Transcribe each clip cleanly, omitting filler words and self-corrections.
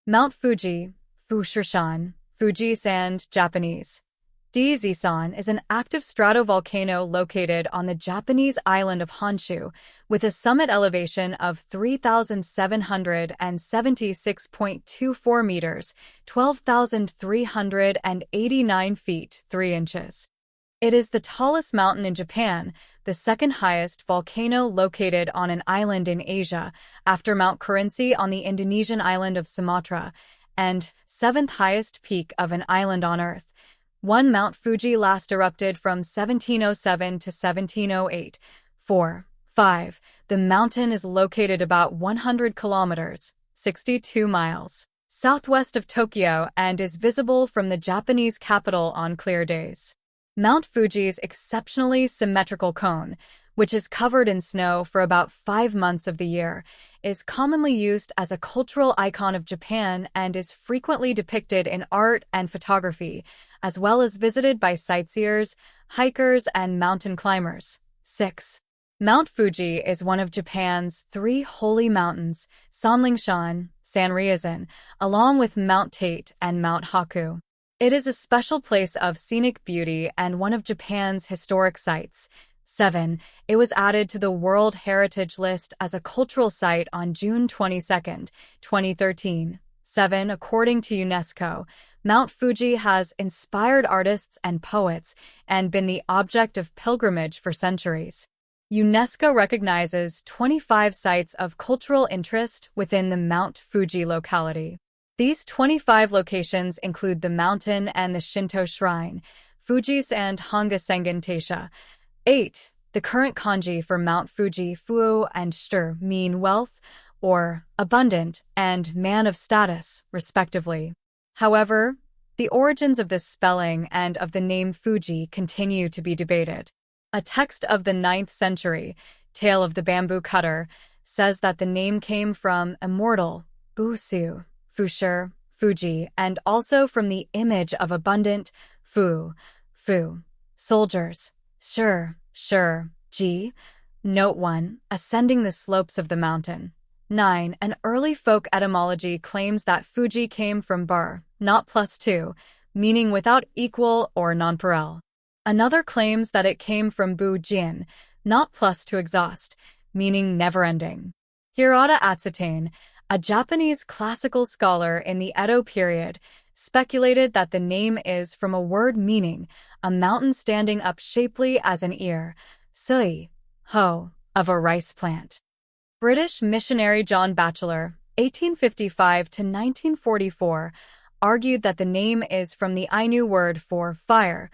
Mount Fuji, Fushishan, Fuji-san, Japanese. Dizan is an active stratovolcano located on the Japanese island of Honshu, with a summit elevation of 3,776.24 meters, 12,389 feet, 3 inches. It is the tallest mountain in Japan, the second highest volcano located on an island in Asia, after Mount Kerinci on the Indonesian island of Sumatra, and seventh highest peak of an island on Earth. Mount Fuji last erupted from 1707 to 1708. 5. The mountain is located about 100 kilometers, 62 miles, southwest of Tokyo and is visible from the Japanese capital on clear days. Mount Fuji's exceptionally symmetrical cone, which is covered in snow for about 5 months of the year, is commonly used as a cultural icon of Japan and is frequently depicted in art and photography, as well as visited by sightseers, hikers, and mountain climbers. 6. Mount Fuji is one of Japan's 3 holy mountains, Sanlingshan, Sanriazan, along with Mount Tate and Mount Haku. It is a special place of scenic beauty and one of Japan's historic sites. 7. It was added to the World Heritage List as a cultural site on June 22, 2013. 7. According to UNESCO, Mount Fuji has inspired artists and poets and been the object of pilgrimage for centuries. UNESCO recognizes 25 sites of cultural interest within the Mount Fuji locality. These 25 locations include the mountain and the Shinto shrine, Fuji's and Hongasengan Taisha. 8. The current kanji for Mount Fuji, Fuo and Shiter, mean wealth, or abundant, and man of status, respectively. However, the origins of this spelling and of the name Fuji continue to be debated. A text of the 9th century, Tale of the Bamboo Cutter, says that the name came from immortal, Busu, Fushir, Fuji, and also from the image of abundant, Fu, soldiers, Shur, Ji. Note 1. Ascending the slopes of the mountain. 9. An early folk etymology claims that Fuji came from Bur, not +2, meaning without equal or nonpareil. Another claims that it came from Bu Jin, not plus to exhaust, meaning never-ending. Hirata Atsutane, a Japanese classical scholar in the Edo period, speculated that the name is from a word meaning a mountain standing up shapely as an ear, sui, ho, of a rice plant. British missionary John Batchelor, 1855 to 1944, argued that the name is from the Ainu word for fire,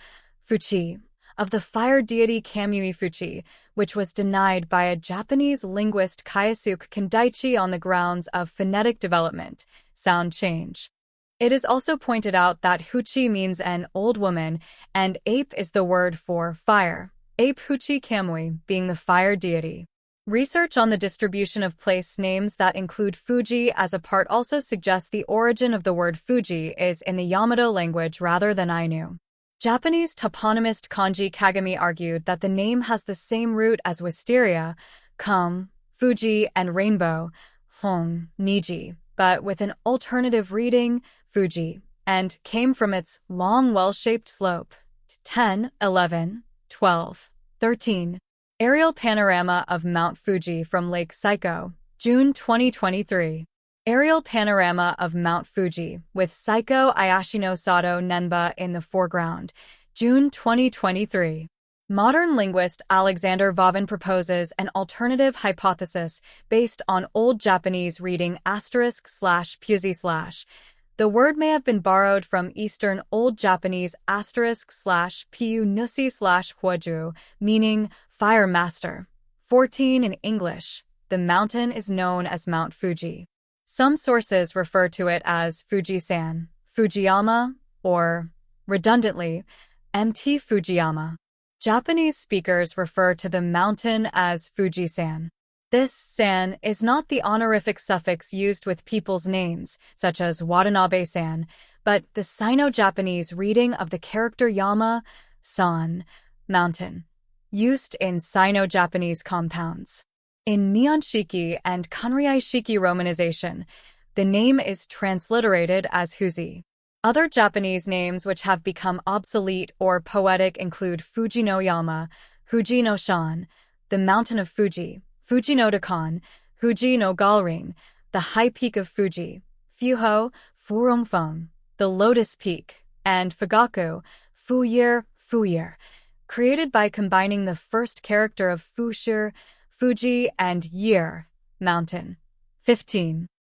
Fuchi, of the fire deity Kamui Fuchi, which was denied by a Japanese linguist Kyosuke Kendaichi on the grounds of phonetic development, sound change. It is also pointed out that Huchi means an old woman, and ape is the word for fire, ape Huchi Kamui being the fire deity. Research on the distribution of place names that include Fuji as a part also suggests the origin of the word Fuji is in the Yamato language rather than Ainu. Japanese toponymist Kanji Kagami argued that the name has the same root as wisteria, kum, Fuji, and rainbow, hong, niji, but with an alternative reading, Fuji, and came from its long well-shaped slope. 10, 11, 12, 13. Aerial panorama of Mount Fuji from Lake Saiko, June 2023. Aerial panorama of Mount Fuji, with Saiko Ayashino Sato Nenba in the foreground, June 2023. Modern linguist Alexander Vavin proposes an alternative hypothesis based on Old Japanese reading */puzi/. The word may have been borrowed from Eastern Old Japanese */pu nusi/huaju, meaning fire master. 14 in English. The mountain is known as Mount Fuji. Some sources refer to it as Fuji-san, Fujiyama, or, redundantly, Mt. Fujiyama. Japanese speakers refer to the mountain as Fuji-san. This san is not the honorific suffix used with people's names, such as Watanabe-san, but the Sino-Japanese reading of the character Yama, san, mountain, used in Sino-Japanese compounds. In Nihonshiki and Kanrei-shiki romanization, The name is transliterated as Fuji. Other Japanese names which have become obsolete or poetic include Fuji no Yama, Fuji no Shan, the Mountain of Fuji, Fuji no Dakan, Fuji no Galring, the High Peak of Fuji, Fuho, Furongfeng, the Lotus Peak, and Fugaku, Fuyer, created by combining the first character of Fushir, Fuji, and Year, mountain. 15.